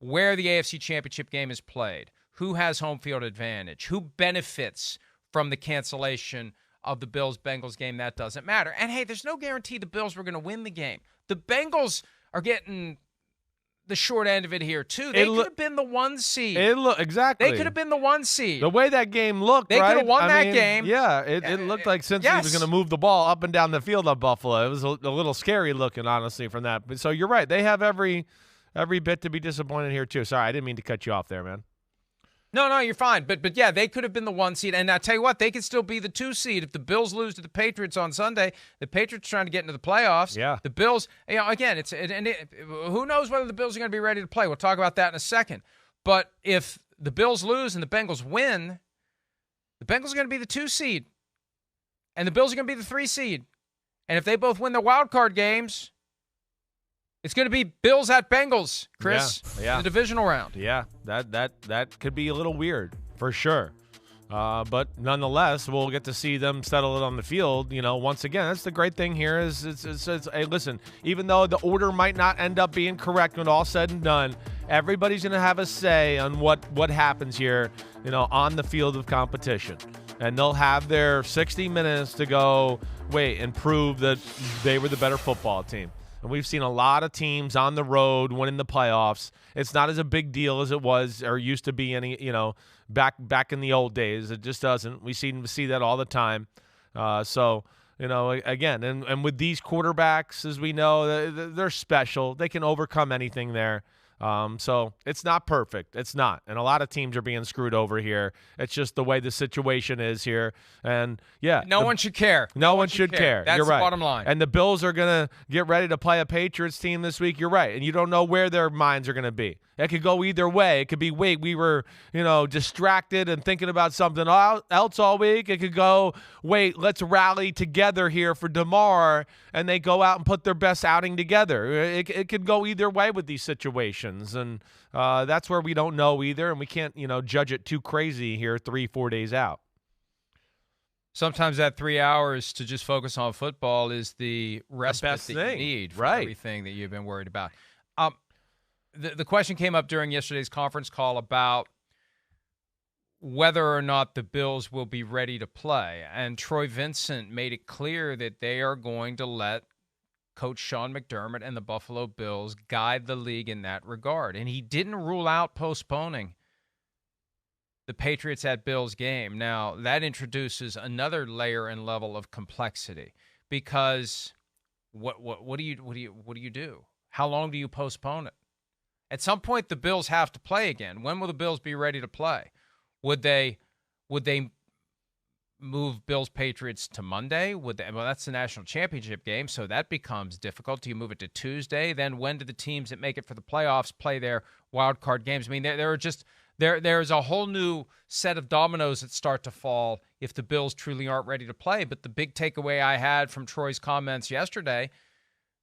where the AFC Championship game is played, who has home field advantage, who benefits from the cancellation of the Bills-Bengals game, that doesn't matter. And, hey, there's no guarantee the Bills were going to win the game. The Bengals are getting the short end of it here, too. They could have been the 1 seed. Exactly. They could have been the 1 seed. The way that game looked, they right? could have won that game. Yeah, it looked like Cincinnati was going to move the ball up and down the field of Buffalo. It was a little scary looking, honestly, from that. But so you're right. They have every bit to be disappointed here, too. Sorry, I didn't mean to cut you off there, man. No, you're fine. But yeah, they could have been the 1 seed. And I tell you what, they could still be the 2 seed. If the Bills lose to the Patriots on Sunday, the Patriots trying to get into the playoffs. Yeah. The Bills, again, who knows whether the Bills are going to be ready to play. We'll talk about that in a second. But if the Bills lose and the Bengals win, the Bengals are going to be the 2 seed. And the Bills are going to be the 3 seed. And if they both win their wild card games, it's going to be Bills at Bengals, Chris, in the divisional round. Yeah, that could be a little weird for sure. But nonetheless, we'll get to see them settle it on the field. Once again, that's the great thing here is hey, listen, even though the order might not end up being correct when all said and done, everybody's going to have a say on what happens here, on the field of competition. And they'll have their 60 minutes to go and prove that they were the better football team. And we've seen a lot of teams on the road winning the playoffs. It's not as a big deal as it was or used to be back in the old days. It just doesn't. We see that all the time. Again, and with these quarterbacks, as we know, they're special. They can overcome anything there. So it's not perfect. It's not. And a lot of teams are being screwed over here. It's just the way the situation is here. And, no one should care. No one should care. That's You're right. the bottom line. And the Bills are going to get ready to play a Patriots team this week. You're right. And you don't know where their minds are going to be. It could go either way. It could be, wait, we were, distracted and thinking about something else all week. It could go, wait, let's rally together here for Damar, and they go out and put their best outing together. It could go either way with these situations, and that's where we don't know either, and we can't, judge it too crazy here 3-4 days out. Sometimes that 3 hours to just focus on football is the respite that you need for everything that you've been worried about. The question came up during yesterday's conference call about whether or not the Bills will be ready to play. And Troy Vincent made it clear that they are going to let Coach Sean McDermott and the Buffalo Bills guide the league in that regard. And he didn't rule out postponing the Patriots at Bills game. Now, that introduces another layer and level of complexity, because what do you do? How long do you postpone it? At some point, the Bills have to play again. When will the Bills be ready to play? Would they move Bills-Patriots to Monday? Well, that's the national championship game, so that becomes difficult. Do you move it to Tuesday? Then when do the teams that make it for the playoffs play their wild card games? I mean, there's a whole new set of dominoes that start to fall if the Bills truly aren't ready to play. But the big takeaway I had from Troy's comments yesterday,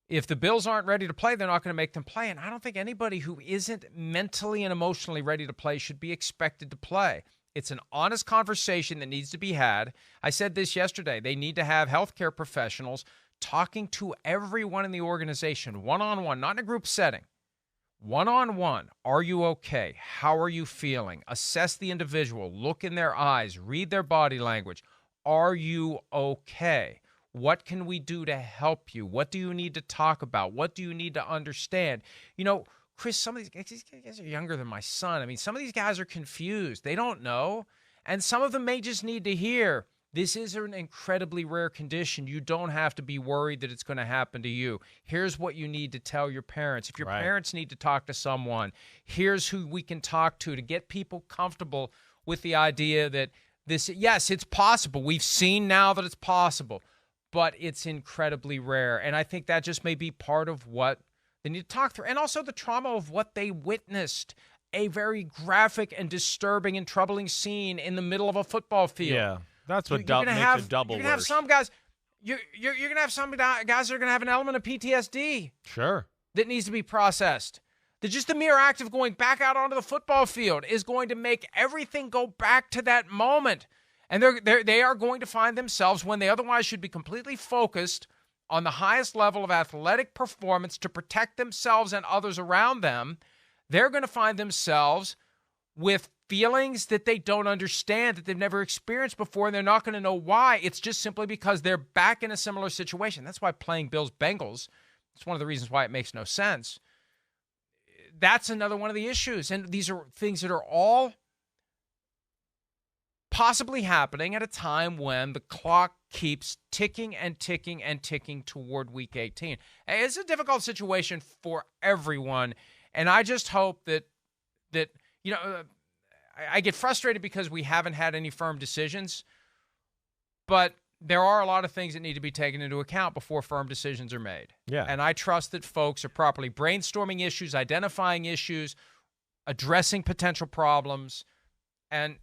if the Bills aren't ready to play, they're not going to make them play. And I don't think anybody who isn't mentally and emotionally ready to play should be expected to play. It's an honest conversation that needs to be had. I said this yesterday. They need to have healthcare professionals talking to everyone in the organization, one-on-one, not in a group setting. One-on-one. Are you okay? How are you feeling? Assess the individual. Look in their eyes. Read their body language. Are you okay? What can we do to help you? What do you need to talk about? What do you need to understand? Chris, some of these guys are younger than my son. I mean, some of these guys are confused. They don't know. And some of them may just need to hear, this is an incredibly rare condition. You don't have to be worried that it's going to happen to you. Here's what you need to tell your parents. If your parents need to talk to someone, here's who we can talk to get people comfortable with the idea that yes, it's possible. We've seen now that it's possible, but it's incredibly rare. And I think that just may be part of what they need to talk through. And also the trauma of what they witnessed, a very graphic and disturbing and troubling scene in the middle of a football field. Yeah, that's what makes it double worse. You're going to have some guys, you're going to have some guys that are going to have an element of PTSD. Sure. That needs to be processed. That just the mere act of going back out onto the football field is going to make everything go back to that moment. And they are going to find themselves, when they otherwise should be completely focused on the highest level of athletic performance to protect themselves and others around them, they're going to find themselves with feelings that they don't understand, that they've never experienced before, and they're not going to know why. It's just simply because they're back in a similar situation. That's why playing Bills-Bengals, it's one of the reasons why it makes no sense. That's another one of the issues. And these are things that are all possibly happening at a time when the clock keeps ticking and ticking and ticking toward Week 18. It's a difficult situation for everyone, and I just hope that I get frustrated because we haven't had any firm decisions, but there are a lot of things that need to be taken into account before firm decisions are made. Yeah. And I trust that folks are properly brainstorming issues, identifying issues, addressing potential problems, and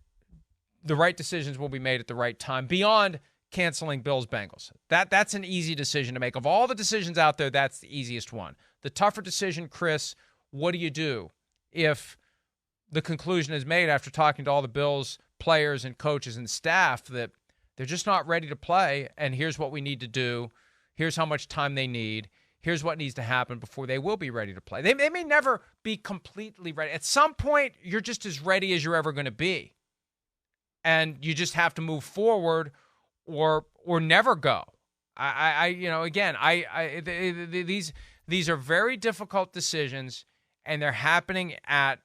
the right decisions will be made at the right time beyond canceling Bills-Bengals. That's an easy decision to make. Of all the decisions out there, that's the easiest one. The tougher decision, Chris, what do you do if the conclusion is made after talking to all the Bills players and coaches and staff that they're just not ready to play, and here's what we need to do, here's how much time they need, here's what needs to happen before they will be ready to play. They may never be completely ready. At some point, you're just as ready as you're ever going to be. And you just have to move forward or never go. These are very difficult decisions, and they're happening at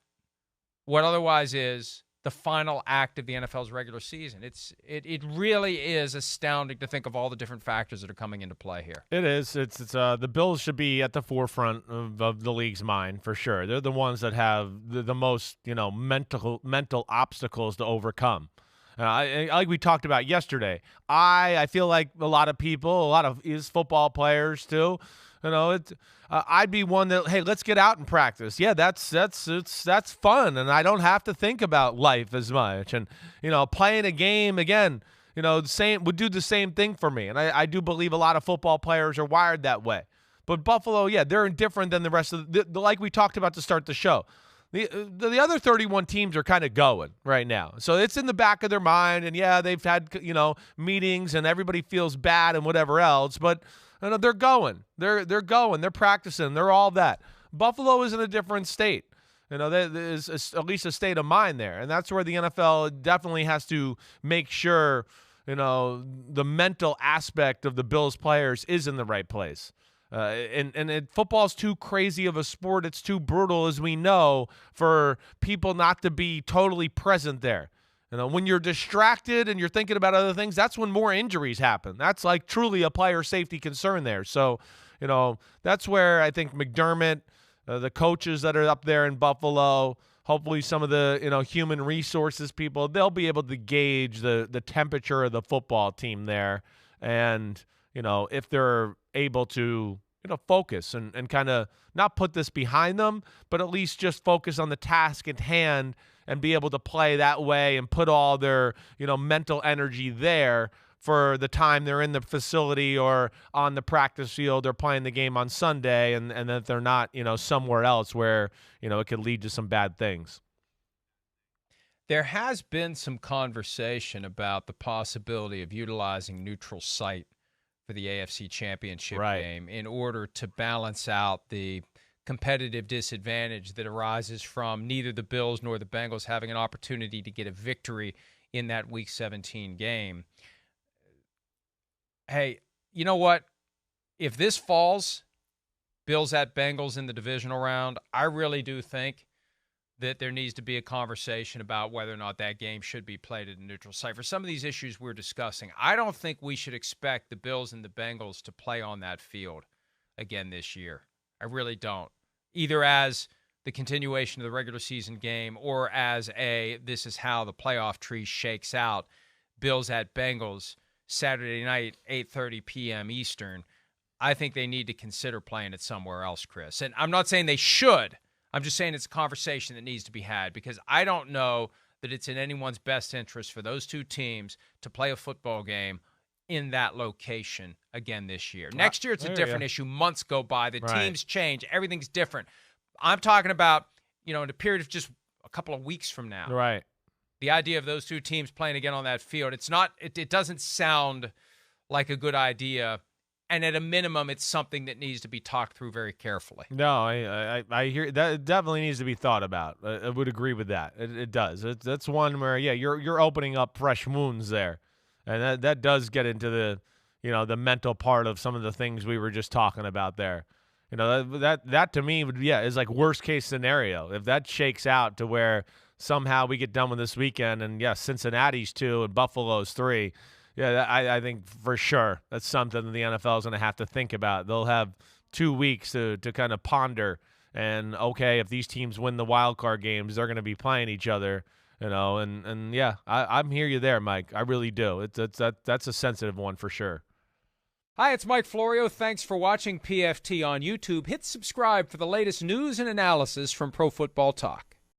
what otherwise is the final act of the NFL's regular season. It really is astounding to think of all the different factors that are coming into play here. It is. It's the Bills should be at the forefront of the league's mind for sure. They're the ones that have the most, mental obstacles to overcome. Like we talked about yesterday, I feel like a lot of people, a lot of football players too, I'd be one that, hey, let's get out and practice. Yeah, that's fun, and I don't have to think about life as much. And playing a game again, would do the same thing for me. And I do believe a lot of football players are wired that way. But Buffalo, yeah, they're different than the rest of the like we talked about to start the show. The other 31 teams are kind of going right now. So it's in the back of their mind, and yeah, they've had, meetings and everybody feels bad and whatever else, but they're going. They're going. They're practicing. They're all that. Buffalo is in a different state. There is at least a state of mind there, and that's where the NFL definitely has to make sure, the mental aspect of the Bills players is in the right place. Football's too crazy of a sport. It's too brutal, as we know, for people not to be totally present there. When you're distracted and you're thinking about other things, that's when more injuries happen. That's like truly a player safety concern there. So, that's where I think McDermott, the coaches that are up there in Buffalo, hopefully some of the, human resources people, they'll be able to gauge the temperature of the football team there. And, if they're able to, focus and kind of not put this behind them, but at least just focus on the task at hand and be able to play that way and put all their, mental energy there for the time they're in the facility or on the practice field or playing the game on Sunday, and that they're not, somewhere else where, it could lead to some bad things. There has been some conversation about the possibility of utilizing neutral site for the AFC Championship game in order to balance out the competitive disadvantage that arises from neither the Bills nor the Bengals having an opportunity to get a victory in that Week 17 game. Hey, you know what? If this falls, Bills at Bengals in the divisional round, I really do think that there needs to be a conversation about whether or not that game should be played at a neutral site. For some of these issues we're discussing, I don't think we should expect the Bills and the Bengals to play on that field again this year. I really don't. Either as the continuation of the regular season game or as this is how the playoff tree shakes out. Bills at Bengals, Saturday night, 8:30 p.m. Eastern. I think they need to consider playing it somewhere else, Chris. And I'm not saying they should. I'm just saying it's a conversation that needs to be had because I don't know that it's in anyone's best interest for those two teams to play a football game in that location again this year. Next year, it's a different issue. Months go by. The teams change. Everything's different. I'm talking about, in a period of just a couple of weeks from now. Right. The idea of those two teams playing again on that field, it doesn't sound like a good idea. And at a minimum, it's something that needs to be talked through very carefully. No, I hear that. It definitely needs to be thought about. I would agree with that. It does. That's one where, you're opening up fresh wounds there. And that does get into the, the mental part of some of the things we were just talking about there. That to me is like worst case scenario. If that shakes out to where somehow we get done with this weekend and Cincinnati's 2 and Buffalo's 3. Yeah, I think for sure that's something that the NFL is going to have to think about. They'll have 2 weeks to kind of ponder. And, okay, if these teams win the wild card games, they're going to be playing each other, I'm hear you there, Mike. I really do. That's a sensitive one for sure. Hi, it's Mike Florio. Thanks for watching PFT on YouTube. Hit subscribe for the latest news and analysis from Pro Football Talk.